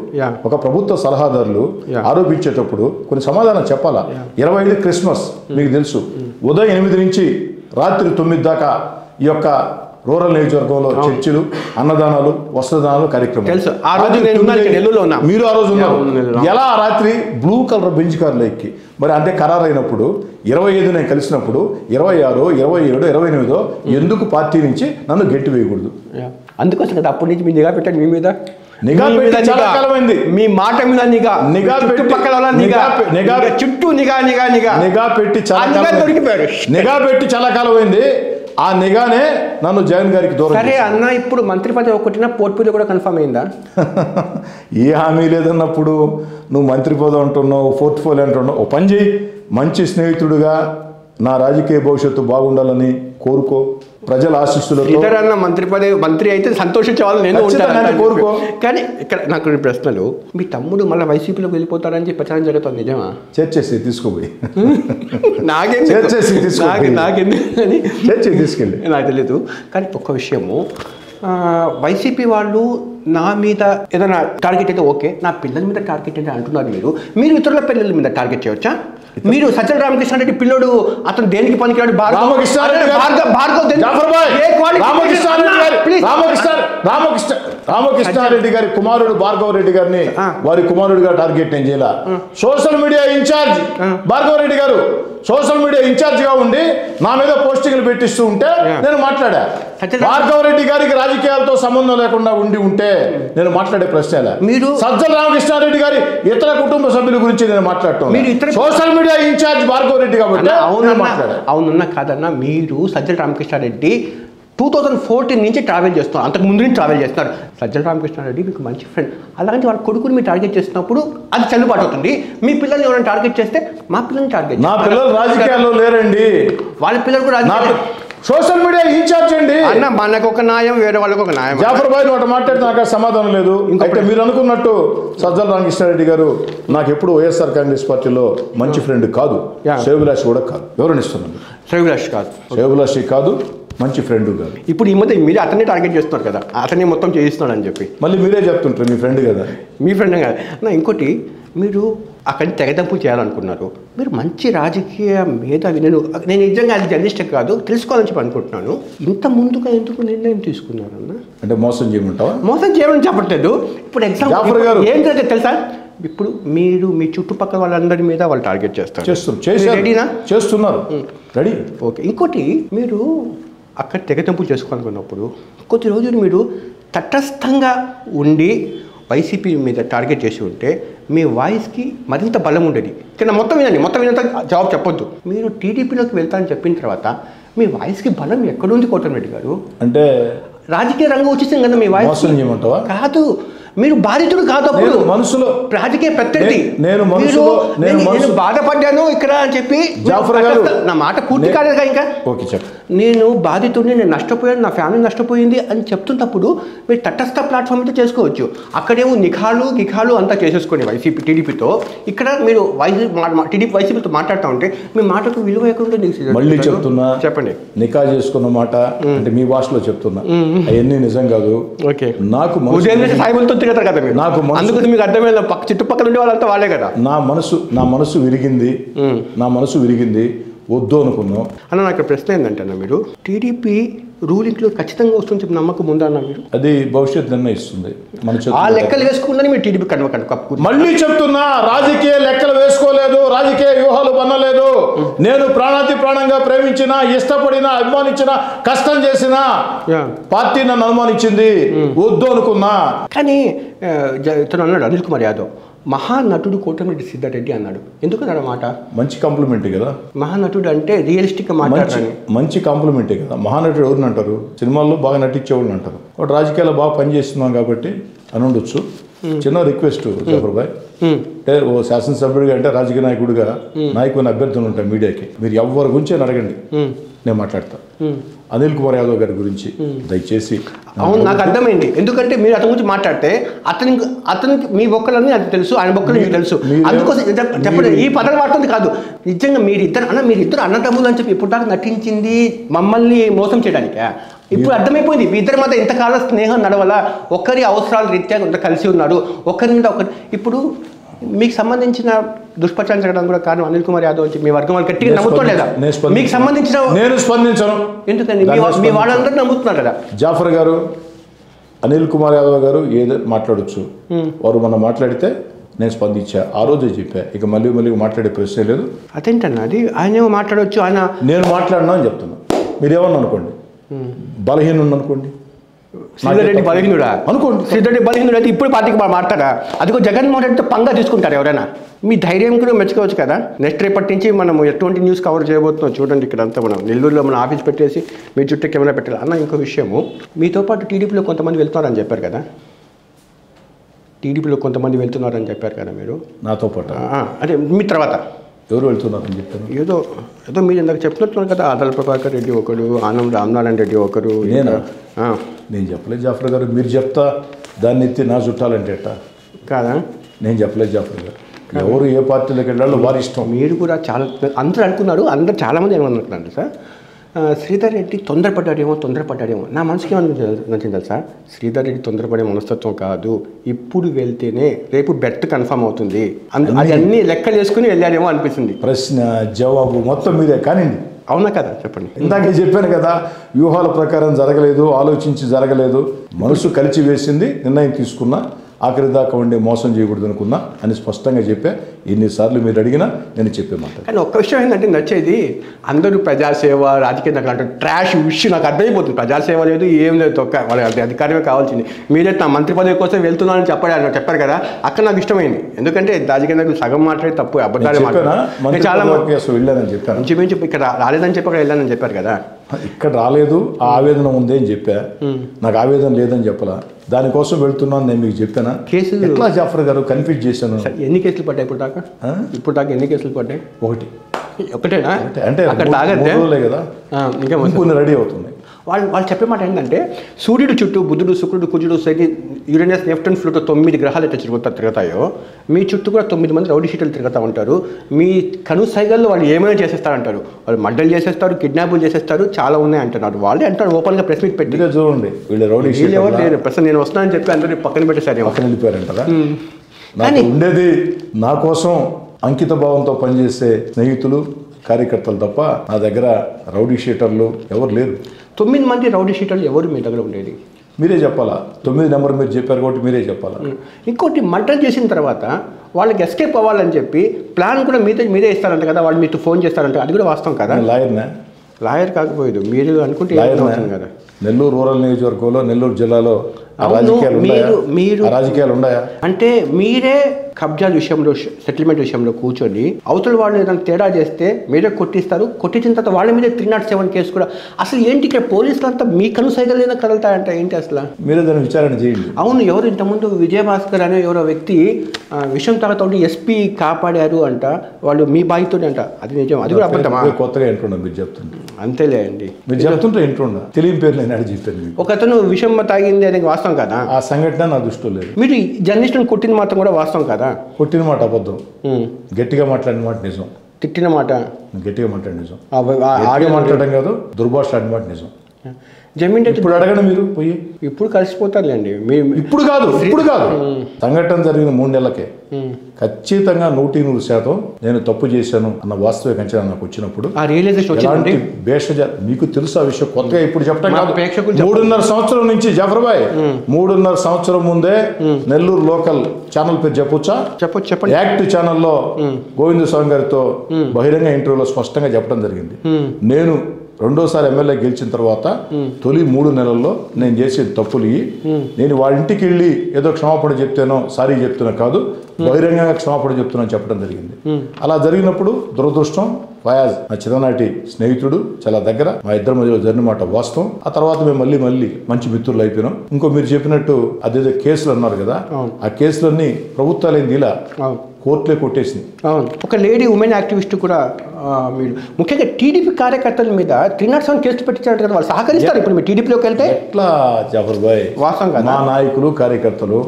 ఒక ప్రభుత్వ సలహాదారులు ఆరోపించేటప్పుడు కొన్ని సమాధానం చెప్పాలా. 25 క్రిస్మస్ మీకు తెలుసు, ఉదయం 8 నుంచి రాత్రి 9 దాకా ఈ యొక్క రూరల్ నియోజకవర్గంలో చర్చలు, అన్నదానాలు, వస్త్రదానాలు కార్యక్రమం. మీరు ఆ రోజు ఉన్నారు. ఎలా రాత్రి బ్లూ కలర్ బెంచ్ కార్లో ఎక్కి మరి అంతే ఖరారైనప్పుడు 25 నేను కలిసినప్పుడు 26, 27, 28 ఎందుకు పార్టీ నుంచి నన్ను గెట్టి వేయకూడదు? అందుకోసం కదా అప్పటి నుంచి మీ నిఘా పెట్టండి. మీ మీద నిఘా పెట్టి చాలా కాలమైంది. మీ మాట మీద నిఘా చుట్టుపక్కల చుట్టూ నిఘా పెట్టి చాలా కాలమైంది. ఆ నిఘానే నన్ను జగన్ గారికి దూరం సరే అన్న, ఇప్పుడు మంత్రి పదవి ఒకటినా పోర్ట్ఫోలియో కూడా కన్ఫర్మ్ అయిందా? ఏ హామీ లేదన్నప్పుడు నువ్వు మంత్రి పదవి అంటున్నావు, పోర్ట్ఫోలియో అంటున్నావు. ఓ పని చేయి, మంచి స్నేహితుడుగా నా రాజకీయ భవిష్యత్తు బాగుండాలని కోరుకో, ప్రజల ఆశీస్సులతో. ఇతరన్న మంత్రి అయితే సంతోషించేవాళ్ళు నేను ఉంటాను కోరుకో. కానీ ఇక్కడ నాకు ప్రశ్నలు, మీ తమ్ముడు మళ్ళీ వైసీపీలోకి వెళ్ళిపోతారని చెప్పి ప్రచారం జరుగుతుంది, నిజమా? చర్చేసి తీసుకోపోయి తీసుకెళ్ళి నాకు తెలియదు. కానీ ఒక్క విషయము, వైసీపీ వాళ్ళు నా మీద ఏదైనా టార్గెట్ అయితే ఓకే, నా పిల్లల మీద టార్గెట్ అయితే అంటున్నారు. మీరు ఇతరుల పిల్లల మీద టార్గెట్ చేయవచ్చా? మీరు సజ్జల రామకృష్ణారెడ్డి పిల్లోడు, అతను దేనికి పనికిరాడు? రామకృష్ణారెడ్డి గారి కుమారుడు భార్గవ రెడ్డి గారిని వారి కుమారుడిగా టార్గెట్ నేను చేయాల. Social media incharge Bhargava Reddy గారు సోషల్ మీడియా ఇన్ఛార్జ్ గా ఉండి నా మీద పోస్టింగ్లు పెట్టిస్తూ ఉంటే నేను మాట్లాడా. భార్గవ రెడ్డి గారికి రాజకీయాలతో సంబంధం లేకుండా ఉంటే నేను మాట్లాడే ప్రశ్న మీరు సజ్జల రామకృష్ణారెడ్డి గారి ఇతర కుటుంబ సభ్యుల గురించి నేను మాట్లాడటం. Social media incharge Bhargava Reddy కాబట్టి అవునన్నా కాదన్నా, మీరు సజ్జల రామకృష్ణారెడ్డి 2014 నుంచి ట్రావెల్ చేస్తున్నారు, అంతకు ముందు నుంచి ట్రావెల్ చేస్తున్నారు. సజ్జల రామకృష్ణారెడ్డి మీకు మంచి ఫ్రెండ్, అలాంటి వాళ్ళ కొడుకుని మీరు టార్గెట్ చేసినప్పుడు అది చెల్లుబాటు అవుతుంది. మీ పిల్లల్ని ఎవరైనా టార్గెట్ చేస్తే మా పిల్లల్ని టార్గెట్, నా పిల్లలు రాజకీయాల్లో లేరండి, వాళ్ళ పిల్లలు కూడా సోషల్ మీడియా ఇన్ఛార్జ్ అండి. అన్న మనకు ఒక న్యాయం, వేరే వాళ్ళకి ఒక న్యాయం. జాఫర్ భాయ్ ఒకటి మాట్లాడితే నాకు సమాధానం లేదు. అయితే మీరు అనుకున్నట్టు సజ్జల రామకృష్ణారెడ్డి గారు నాకు ఎప్పుడు వైఎస్ఆర్ కాంగ్రెస్ పార్టీలో మంచి ఫ్రెండ్ కాదు, శ్రేయోభిలాషి కూడా కాదు. ఎవరైనా ఇస్తున్నాను, శ్రేయోభిలాషి కాదు, మంచి ఫ్రెండ్ కాదు. ఇప్పుడు ఈ మధ్య మీరు అతన్ని టార్గెట్ చేస్తున్నారు కదా, అతన్ని మొత్తం చేయిస్తున్నాడు అని చెప్పి మళ్ళీ మీరే చెప్తుంటారు మీ ఫ్రెండ్ కదా. మీ ఫ్రెండ్ కాదు నా. ఇంకోటి, మీరు అక్కడిని తెగదంపు చేయాలనుకున్నారు, మీరు మంచి రాజకీయ మేధావి. నేను నిజంగా అది జర్నలిస్ట్ కాదు, తెలుసుకోవాలని చెప్పి అనుకుంటున్నాను. ఇంత ముందుగా ఎందుకు నిర్ణయం తీసుకున్నారన్న? అంటే మోసం చేయమంటావా? మోసం చేయమని చెప్పట్లేదు. ఇప్పుడు ఎగ్జాంపుల్ ఏం జరిగే తెలుసా, ఇప్పుడు మీరు మీ చుట్టుపక్కల వాళ్ళందరి మీద వాళ్ళు టార్గెట్ చేస్తున్నారు. రెడీ. ఓకే. ఇంకోటి, మీరు అక్కడ తెగతెంపులు చేసుకోవాలనుకున్నప్పుడు కొద్ది రోజులు మీరు తటస్థంగా ఉండి వైసీపీ మీద టార్గెట్ చేసి ఉంటే మీ వాయిస్కి మరింత బలం ఉండేది. ఇక్కడ మొత్తం వినంత జవాబు చెప్పొద్దు. మీరు టీడీపీలోకి వెళ్తానని చెప్పిన తర్వాత మీ వాయిస్కి బలం ఎక్కడుంది కోటమిరెడ్డి గారు? అంటే రాజకీయ రంగం వచ్చేసింది కదా మీ వాయిస్. కాదు, మీరు బాధితుడు కాదు, అప్పుడు మనసులో రాజకీయ ప్రత్యర్థి. నేను బాధపడ్డాను ఇక్కడ అని చెప్పి, నా మాట పూర్తి కాలేదుగా ఇంకా. నేను బాధితుడిని, నేను నష్టపోయాను, నా ఫ్యామిలీ నష్టపోయింది అని చెప్తున్నప్పుడు మీరు తటస్థ ప్లాట్ఫామ్ అయితే చేసుకోవచ్చు. అక్కడేమో గిఖాలు అంతా చేసేసుకోండి వైసీపీ టీడీపీతో. ఇక్కడ మీరు వైసీపీతో మాట్లాడుతూ ఉంటే మీ మాటకు విలువ ఎక్కడ? మళ్ళీ చెప్తున్నా, చెప్పండి. నికా చేసుకున్న మాట అంటే మీ భాషలో చెప్తున్నా, అవన్నీ నిజం కాదు. నాకు అందుకు మీకు అర్థమైన చుట్టుపక్కల ఉండే వాళ్ళంతా వాళ్ళే కదా. నా మనసు విరిగింది, వద్దు అనుకున్నాం అన్న. నాకు ప్రశ్న ఏంటంటే అన్న, మీరు టీడీపీ రూలింగ్లో ఖచ్చితంగా వస్తుంది చెప్పి నమ్మకం ఉందా అన్న? మీరు అది భవిష్యత్తు నిర్ణయిస్తుంది. ఆ లెక్కలు వేసుకుందని మీరు టీడీపీ మళ్ళీ చెప్తున్నా, రాజకీయ లెక్కలు వేసుకోలేదు, రాజకీయ వ్యూహాలు పన్నలేదు. నేను ప్రాణంగా ప్రేమించిన, ఇష్టపడిన, అభిమానించిన, కష్టం చేసిన పార్టీ నన్ను అనుమానించింది, వద్దు అనుకున్నా. కానీ ఇతను అన్నాడు అనిల్ కుమార్ యాదవ్, మహానటుడు కోటమిరెడ్డి సిద్ధారెడ్డి అన్నాడు. ఎందుకన్నాడు మాట? మంచి కాంప్లిమెంటే కదా. మహానటుడు అంటే రియలిస్టిక్ గా మాట్లాడాలని మంచి కాంప్లిమెంటే కదా. మహానటుడు ఎవరిని అంటారు? సినిమాల్లో బాగా నటించేవాళ్ళని అంటారు. ఒకటి రాజకీయాల్లో బాగా పనిచేస్తున్నాం కాబట్టి అని ఉండొచ్చు. చిన్న రిక్వెస్ట్ జఫర్ భాయ్, అంటే ఓ శాసనసభ్యుడిగా అంటే రాజకీయ నాయకుడిగా నాయకుని అభ్యర్థులు ఉంటాయి మీడియాకి, మీరు ఎవరి గురించి అడగండి, నేను మాట్లాడతా. అనిల్ కుమార్ యాదవ్ గారి గురించి దయచేసి. అవును, నాకు అర్థమైంది. ఎందుకంటే మీరు అతని గురించి మాట్లాడితే అతనికి మీ బొక్కలన్నీ అది తెలుసు, ఆయన బొక్కలు మీకు తెలుసు. అందుకోసం చెప్పండి, ఈ పదాలు వాడుతుంది కాదు. నిజంగా మీరిద్దరు అన్నదమ్ములు అని చెప్పి ఇప్పుడు దాకా నటించింది మమ్మల్ని మోసం చేయడానికే. ఇప్పుడు అర్థమైపోయింది మీ ఇద్దరి మధ్య ఇంతకాలం స్నేహం నడవల, ఒకరి అవసరాల రీత్యా కొంత కలిసి ఉన్నారు, ఒకరి మీద ఒకరి. ఇప్పుడు మీకు సంబంధించిన దుష్ప్రచారం జరగడం కూడా కారణం అనిల్ కుమార్ యాదవ్ వచ్చి మీ వర్గం వాళ్ళు గట్టిగా నమ్ముతోలేదా? మీకు సంబంధించిన నేను స్పందించను. ఎందుకని మీ వాళ్ళందరూ నమ్ముతున్నారు కదా. జాఫర్ గారు, అనిల్ కుమార్ యాదవ్ గారు ఏదో మాట్లాడచ్చు, వారు మనం మాట్లాడితే నేను స్పందించా, ఆ రోజే చెప్పా. ఇక మళ్ళీ మాట్లాడే ప్రశ్నే లేదు. అదేంటన్నా అది? ఆయన ఏమో మాట్లాడవచ్చు, ఆయన నేను మాట్లాడినా అని చెప్తున్నా. మీరేమన్నా అనుకోండి, బలహీనం అనుకోండి, శ్రీధర్ రెడ్డి బలహీనుడా అనుకోండి. శ్రీధర్ రెడ్డి బలహీనుడు అయితే ఇప్పుడు పార్టీకి మాట్లాడా? అదిగో జగన్మోహన్ రెడ్డితో పంగా తీసుకుంటారు ఎవరైనా? మీ ధైర్యం కూడా మెచ్చుకోవచ్చు కదా. నెక్స్ట్ రేపటి నుంచి మనం ఎటువంటి న్యూస్ కవర్ చేయబోతున్నాం చూడండి. ఇక్కడ అంతా మనం నెల్లూరులో మన ఆఫీస్ పెట్టేసి మీ చుట్టూ కెమెరా పెట్టాలి అన్న. ఇంకో విషయము, మీతో పాటు టీడీపీలో కొంతమంది వెళ్తున్నారని చెప్పారు కదా, టీడీపీలో కొంతమంది వెళ్తున్నారని చెప్పారు కదా మీరు నాతో పాటు. అదే మీ తర్వాత ఎవరు వెళ్తున్నారని చెప్పాను? ఏదో మీరు ఇందాక చెప్తున్నారు కదా, ఆదల ప్రభాకర్ రెడ్డి ఒకరు, ఆనం రామనారాయణ రెడ్డి ఒకరు. నేను చెప్పలేదు జాఫర్ గారు, మీరు చెప్తా దాన్ని ఎత్తి నా చుట్టాలంటే ఎట్టా? కాదా? నేను చెప్పలేదు జాఫర్ గారు. ఎవరు ఏ పార్టీలోకి వెళ్ళాలో వారి ఇష్టం. మీరు కూడా చాలా అందరూ అనుకున్నారు, అందరూ చాలామంది ఏమనుకుంటున్నారు సార్, శ్రీధర్ రెడ్డి తొందరపడ్డాడేమో. నా మనసుకి ఏమనిపించింది సార్, శ్రీధర్ రెడ్డి తొందరపడే మనస్తత్వం కాదు, ఇప్పుడు వెళ్తేనే రేపు బెట్ కన్ఫర్మ్ అవుతుంది, అది అన్ని లెక్కలు వేసుకుని వెళ్ళాడేమో అనిపిస్తుంది. ప్రశ్న జవాబు మొత్తం మీదే కానివ్వండి. అవునా కదా? చెప్పండి. ఇందాకే చెప్పాను కదా, వ్యూహాల ప్రకారం జరగలేదు, ఆలోచించి జరగలేదు, మనసు కలిసి వేసింది, నిర్ణయం తీసుకున్నా, ఆఖరి దాకా ఉండి మోసం చేయకూడదు అనుకున్నా అని స్పష్టంగా చెప్పా. ఎన్నిసార్లు మీరు అడిగినా నేను చెప్పే మాట. కానీ ఒక్క విషయం ఏంటంటే నచ్చేది, అందరూ ప్రజాసేవ రాజకీయ నాకు అంటే ట్రాష్ విషయం నాకు అర్థమైపోతుంది. ప్రజాసేవ లేదు, ఏం లేదు, తొక్క వాళ్ళ అధికారమే కావాల్సింది. మీరే నా మంత్రి పదవి కోసం వెళ్తున్నానని చెప్పారు కదా, అక్కడ నాకు ఇష్టమైంది. ఎందుకంటే రాజకీయ నాయకులు సగం మాట్లాడి తప్పు, అబద్ధాలు మాట్లాడారు. చాలా వెళ్ళానని చెప్పాను, ఇంచుమించు ఇక్కడ రాలేదని చెప్పి అక్కడ వెళ్ళానని చెప్పారు కదా. ఇక్కడ రాలేదు, ఆ ఆవేదన ఉంది అని చెప్పా. నాకు ఆవేదన లేదని చెప్పలా, దానికోసం వెళ్తున్నాను నేను మీకు చెప్పానా? కేసులు ఎట్లా జాఫర్ గారు కన్ఫ్యూజ్ చేశాను. ఎన్ని కేసులు పడ్డాయి ఇప్పుడు దాకా ఎన్ని కేసులు పడ్డాయి? ఒకటేనా? అంటే అక్కడ తాగద్దే కదా, ఇంకా కొన్ని రెడీ అవుతుంది. వాళ్ళు చెప్పే మాట ఏంటంటే, సూర్యుడు చుట్టూ బుధుడు, శుక్రుడు, కుజుడు, శని, యురేనస్, నెప్టూన్, ప్లూటో 9 గ్రహాలు అయితే తిరుగుతాయో, మీ చుట్టూ కూడా 9 మంది రౌడీ షీటర్లు తిరుగుతూ ఉంటారు. మీ కనుసైగల్లో వాళ్ళు ఏమైనా చేసేస్తారంటారు, వాళ్ళు మర్డర్లు చేసేస్తారు, కిడ్నాపులు చేసేస్తారు, చాలా ఉన్నాయి అంటున్నారు. వాళ్ళే అంటారు ఓపెన్గా ప్రెస్ మీట్ పెట్టి. చూడండి, వీళ్ళు రౌడీ ఎవరు లేరు. ప్రస్తుతం నేను వస్తానని చెప్పి అందరూ పక్కన పెట్టేసారు, పక్కన వెళ్ళిపోయారంటారా? నాకు ఉండేది నా కోసం అంకిత భావంతో పనిచేసే స్నేహితులు, కార్యకర్తలు తప్ప నా దగ్గర రౌడీ షీటర్లు ఎవరు లేరు. 9 మంది రౌడీ షీటర్లు ఎవరు మీ దగ్గర ఉండేది? మీరే చెప్పాలా. 9 నెంబర్ మీరు చెప్పారు కాబట్టి మీరే చెప్పాలా. ఇంకోటి, మర్డర్ చేసిన తర్వాత వాళ్ళకి ఎస్కేప్ అవ్వాలని చెప్పి ప్లాన్ కూడా మీరే ఇస్తారంట కదా, వాళ్ళు మీతో ఫోన్ చేస్తారంట, అది కూడా వాస్తవం కదా? లాయర్ కాకపోయేది మీరు అనుకుంటే కదా. నెల్లూరు రూరల్ నియోజకవర్గంలో, నెల్లూరు జిల్లాలో రాజకీయాలు ఉన్నాయా? అంటే మీరే కబ్జాల విషయంలో, సెటిల్మెంట్ విషయంలో కూర్చొని అవతల వాళ్ళు ఏదైనా తేడా చేస్తే మీరే కొట్టిస్తారు. కొట్టించిన తర్వాత వాళ్ళ మీద 307 కేసు కూడా. అసలు ఏంటి ఇక్కడ పోలీసులు అంతా మీ కనుసైగలైనా కదులుతాయంట, ఏంటి అసలు? మీరే దాన్ని విచారణ చేయండి. అవును, ఎవరు ఇంతకుముందు విజయభాస్కర్ అనే ఎవరో వ్యక్తి విషయం తాగుతూ ఉంటే ఎస్పీ కాపాడారు అంట, వాళ్ళు మీ బాధితుడే అంట. అది నిజం? అది కూడా అబద్ధమా? కొత్తగా వింటున్నా మీరు చెప్తుంటే. అంతేలే అండి, మీరు చెప్తుంటే వింటున్నా. తెలియని పేరు నేను అడిగి చెప్పాను. ఒకతను విషం తాగింది అనేది వాస్తవం కదా? ఆ సంఘటన నా దృష్టిలో లేదు. మీరు జర్నలిస్టుని కొట్టిన మాత్రం కూడా వాస్తవం కదా? కొట్టిన మాట అబద్ధం, గట్టిగా మాట్లాడిన మాట నిజం, తిట్టిన మాట గట్టిగా మాట్లాడిన నిజం, ఆడియో మాట్లాడడం కాదు, దుర్భాష ఆడిన మాట నిజం. జమీన్ ఇప్పుడు అడగండి, మీరు పోయి ఇప్పుడు కలిసిపోతారులేండి. ఇప్పుడు కాదు సంఘటన జరిగిన 3 నెలలకే ఖచ్చితంగా 100% నేను తప్పు చేశాను అన్న వాస్తవిక అంచనా నాకు వచ్చినప్పుడు ఎలాంటి భేషజ మీకు తెలుసు ఆ విషయం, కొత్తగా ఇప్పుడు చెప్పడం కాదు. 3.5 సంవత్సరం నుంచి జాఫర్ భాయ్, 3.5 సంవత్సరం ముందే నెల్లూరు లోకల్ ఛానల్ పేరు చెప్పొచ్చా? చెప్పండి. యాక్ట్ ఛానల్లో గోవింద స్వామి గారితో బహిరంగ ఇంటర్వ్యూలో స్పష్టంగా చెప్పడం జరిగింది. నేను రెండోసారి ఎమ్మెల్యే గెలిచిన తర్వాత తొలి 3 నెలల్లో నేను చేసే తప్పులు నేను వాళ్ళ ఇంటికి వెళ్ళి ఏదో క్షమాపణ చెప్తానో, సారీ చెప్తున్నా కాదు, బహిరంగంగా క్షమాపణ చెప్తున్నాను చెప్పడం జరిగింది. అలా జరిగినప్పుడు దురదృష్టం, ఫయాజ్ నా చిన్ననాటి స్నేహితుడు, చాలా దగ్గర, మా ఇద్దరి మధ్యలో జరిగిన మాట వాస్తవం. ఆ తర్వాత మేము మళ్ళీ మంచి మిత్రులు అయిపోయినాం. ఇంకో మీరు చెప్పినట్టు అదేదో కేసులు అన్నారు కదా, ఆ కేసులన్నీ ప్రభుత్వాలు ఇలా కోర్టులే కొట్టేసింది. అవును, ఒక లేడీ ఉమెన్ యాక్టివిస్ట్ కూడా మీరు ముఖ్యంగా టీడీపీ కార్యకర్తల మీద 307 కేసులు పెట్టించారు కదా, వాళ్ళు సహకరిస్తారు. ఇప్పుడు మీరు టీడీపీలోకి వెళ్తే ఎట్లా జాఫర్ భాయ్? వాస్తవం కదా, మా నాయకులు కార్యకర్తలు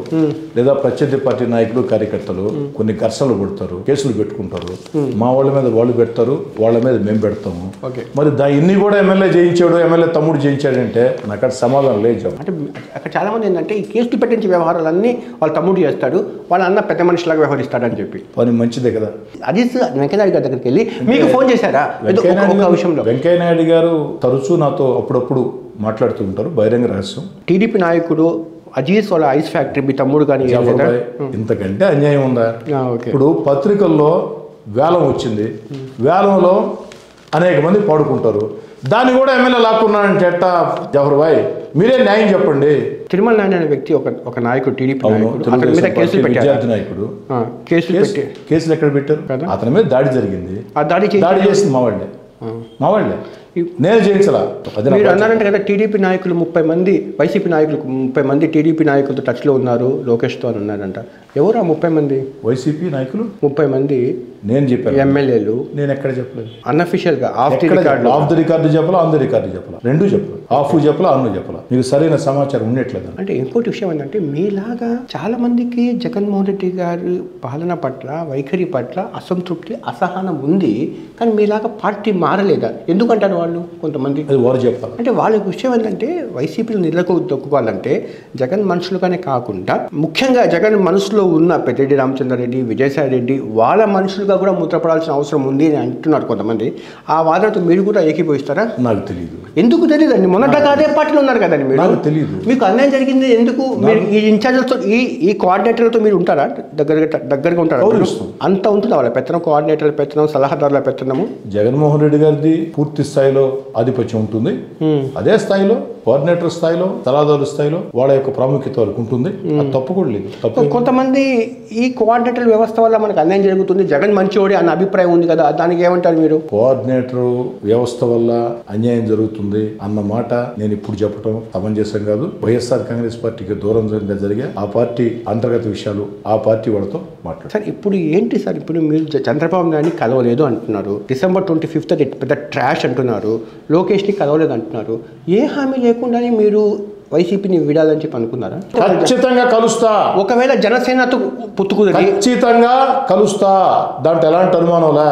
లేదా ప్రత్యర్థి పార్టీ నాయకులు కార్యకర్తలు కొన్ని ఘర్షణలు పడతారు, కేసులు పెట్టుకుంటారు, మా వాళ్ళ మీద వాళ్ళు పెడతారు, వాళ్ళ మీద మేము పెడతాము. మరి ఇన్ని కూడా ఎమ్మెల్యే చేయించాడు, ఎమ్మెల్యే తమ్ముడు చేయించాడంటే నాకు అక్కడ సమాధానం లేదు. అంటే అక్కడ చాలా మంది ఏంటంటే ఈ కేసులు పెట్టించే వ్యవహారాలన్నీ వాళ్ళ తమ్ముడు చేస్తాడు, వాళ్ళ అన్న పెద్ద మనిషిలాగా వ్యవహరిస్తాడని చెప్పి. పని మంచిదే కదా. అది వెంకయ్యనాయుడు గారి దగ్గరికి వెళ్ళి మీకు ఫోన్ చేశారా? వెంకయ్య నాయుడు గారు తరచూ నాతో అప్పుడప్పుడు మాట్లాడుతూ ఉంటారు, బహిరంగ రహస్యం. టీడీపీ నాయకుడు అజీజ్ వాళ్ళ ఐస్ ఫ్యాక్టరీ మీ తమ్ముడు కానీ ఇంతకంటే అన్యాయం ఉందా? ఇప్పుడు పత్రికల్లో వేలం వచ్చింది, వేలంలో అనేక మంది పాడుకుంటారు. దాన్ని కూడా ఎమ్మెల్యే లాక్కున్నాడంటే ఎట్టా జవహర్ భాయ్? మీరే న్యాయం చెప్పండి. తిరుమల నాయుడు అనే వ్యక్తి ఒక నాయకుడు, టీడీపీ నాయకుడు, అతని మీద కేసులు పెట్టారు. విద్యార్థి నాయకుడు కేసులు ఎక్కడ పెట్టారు? అతని మీద దాడి జరిగింది. ఆ దాడి చేసింది మా వాళ్ళే. నేను చేయించలా. మీరు అన్నారంటే కదా టీడీపీ నాయకులు 30 మంది, వైసీపీ నాయకులు 30 మంది టీడీపీ నాయకులతో టచ్లో ఉన్నారు లోకేష్తో అని అన్నారంట. ఎవరు ఆ 30 మంది? వైసీపీ నాయకులు 30 మంది. నేను చెప్పాను ఎమ్మెల్యేలు. నేను ఎక్కడ చెప్పలేదు. అన్అఫీషియల్ గా ఆఫ్ ది రికార్డు చెప్పాలా, ఆన్ ది రికార్డు చెప్పాలా, రెండు చెప్పాలి. ఆఫ్ చెప్పాలా, ఆన్ చెప్పాలా. మీకు సరైన సమాచారం ఉండట్లేదు. అంటే ఇంకోటి విషయం ఏంటంటే మీలాగా చాలా మందికి జగన్మోహన్ రెడ్డి గారి పాలన పట్ల, వైఖరి పట్ల అసంతృప్తి, అసహనం ఉంది. కానీ మీలాగా పార్టీ మారలేదా? ఎందుకంటారు వాళ్ళు కొంతమంది? అది వారు చెప్పాలి. అంటే వాళ్ళ విషయం ఏంటంటే వైసీపీని దొక్కుకోవాలంటే జగన్ మనుషులుగానే కాకుండా ముఖ్యంగా జగన్ మనసులో ఉన్న పెద్దిరెడ్డి రామచంద్రారెడ్డి, విజయసాయి రెడ్డి వాళ్ళ మనుషులుగా కూడా ముద్రపడాల్సిన అవసరం ఉంది అని అంటున్నారు కొంతమంది. ఆ వాదనతో మీరు కూడా ఏకీభవిస్తారా? నాకు తెలియదు. ఎందుకు తెలియదండి? మొన్నట అదే పార్టీలో ఉన్నారు కదండి మీరు. నాకు తెలియదు. మీకు అన్యాయం జరిగింది ఎందుకు? మీరు ఈ ఇన్ఛార్జీలతో, ఈ కోఆర్డినేటర్లతో మీరు ఉంటారా? దగ్గరగా ఉంటారా? అంత ఉంటుందా వాళ్ళ పెత్తనం? కోఆర్డినేటర్ల పెత్తనం, సలహాదారుల పెత్తనము. జగన్మోహన్ రెడ్డి గారిది పూర్తి స్థాయిలో ఆధిపత్యం ఉంటుంది. అదే స్థాయిలో కోఆర్డినేటర్ స్థాయిలో, సలహాదారుల స్థాయిలో వాళ్ళ యొక్క ప్రాముఖ్యత వరకు ఉంటుంది. అది తప్పు కూడా లేదు. కొంతమంది ఈ కోఆర్డినేటర్ వ్యవస్థ వల్ల మనకు అన్యాయం జరుగుతుంది, జగన్ మంచివాడే అన్న అభిప్రాయం ఉంది కదా, దానికి ఏమంటారు మీరు? కోఆర్డినేటర్ వ్యవస్థ వల్ల అన్యాయం జరుగుతుంది అన్న మాట నేను ఇప్పుడు చెప్పడం సమంజసం కాదు. వైఎస్ఆర్ కాంగ్రెస్ పార్టీకి దూరంగా జరిగే ఆ పార్టీ అంతర్గత విషయాలు ఆ పార్టీ వాళ్ళతో మాట్లాడారు. సార్ ఇప్పుడు ఏంటి సార్, ఇప్పుడు మీరు చంద్రబాబు నాయుడిని కలవలేదు అంటున్నారు, December 25th పెద్ద ట్రాష్ అంటున్నారు, లోకేష్ని కలవలేదు అంటున్నారు. ఏ హామీ లేకుండానే మీరు వైసీపీని విడాలని చెప్పి అనుకున్నారా? ఖచ్చితంగా కలుస్తా. ఒకవేళ జనసేనతో పొత్తుకుని ఖచ్చితంగా కలుస్తా. దాంట్లో ఎలాంటి అనుమానంలా.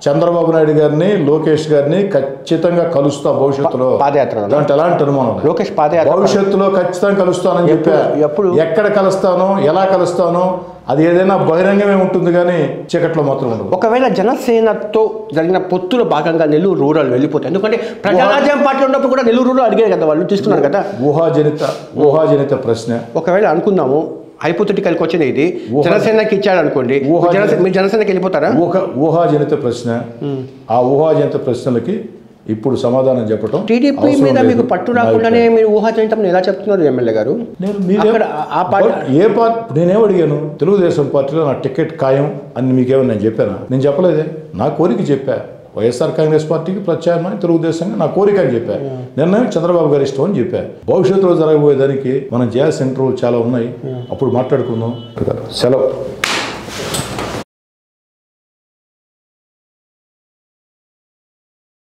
చంద్రబాబు నాయుడు గారిని, లోకేష్ గారిని ఖచ్చితంగా కలుస్తా భవిష్యత్తులో. పాదయాత్ర దాంట్లో ఎలాంటి అనుమానం. లోకేష్ పాదయాత్ర భవిష్యత్తులో ఖచ్చితంగా కలుస్తానని చెప్పా. ఎప్పుడు, ఎక్కడ కలుస్తానో, ఎలా కలుస్తానో అది ఏదైనా బహిరంగమే ఉంటుంది కానీ చీకట్లో మాత్రం ఉండదు. ఒకవేళ జనసేనతో జరిగిన పొత్తులో భాగంగా నెల్లూరు రూరల్ వెళ్ళిపోతాయి. ఎందుకంటే ప్రజారాజ్యం పార్టీ ఉన్నప్పుడు కూడా నెల్లూరు రూరల్ అడిగారు కదా, వాళ్ళు తీసుకున్నారు కదా. ఊహాజనిత ప్రశ్న. ఒకవేళ అనుకుందాము, హైపోథెటికల్ క్వశ్చన్ ఇది, జనసేనకి ఇచ్చాడు అనుకోండి, మీరు జనసేనకి వెళ్ళిపోతారా? ఊహాజనిత ప్రశ్న. ఆ ఊహాజనిత ప్రశ్నలకి ఇప్పుడు సమాధానం చెప్పడం. టీడీపీ మీద మీకు పట్టు రాకుండానే మీరు ఊహాజనితం ఎలా చెప్తున్నారు ఎమ్మెల్యే గారు? నేనేం అడిగాను? తెలుగుదేశం పార్టీలో నా టికెట్ ఖాయం అని మీకేమో నేను చెప్పానా? నేను చెప్పలేదే. నా కోరిక చెప్పా. వైఎస్ఆర్ కాంగ్రెస్ పార్టీకి ప్రత్యామ్నాయం తెలుగుదేశంగా నా కోరిక అని చెప్పా. నిర్ణయం చంద్రబాబు గారి ఇష్టం అని చెప్పా. భవిష్యత్తులో జరగబోయేదానికి మనం చేయాల్సిన ఇంటర్వ్యూలు చాలా ఉన్నాయి, అప్పుడు మాట్లాడుకుందాం. సెలవు.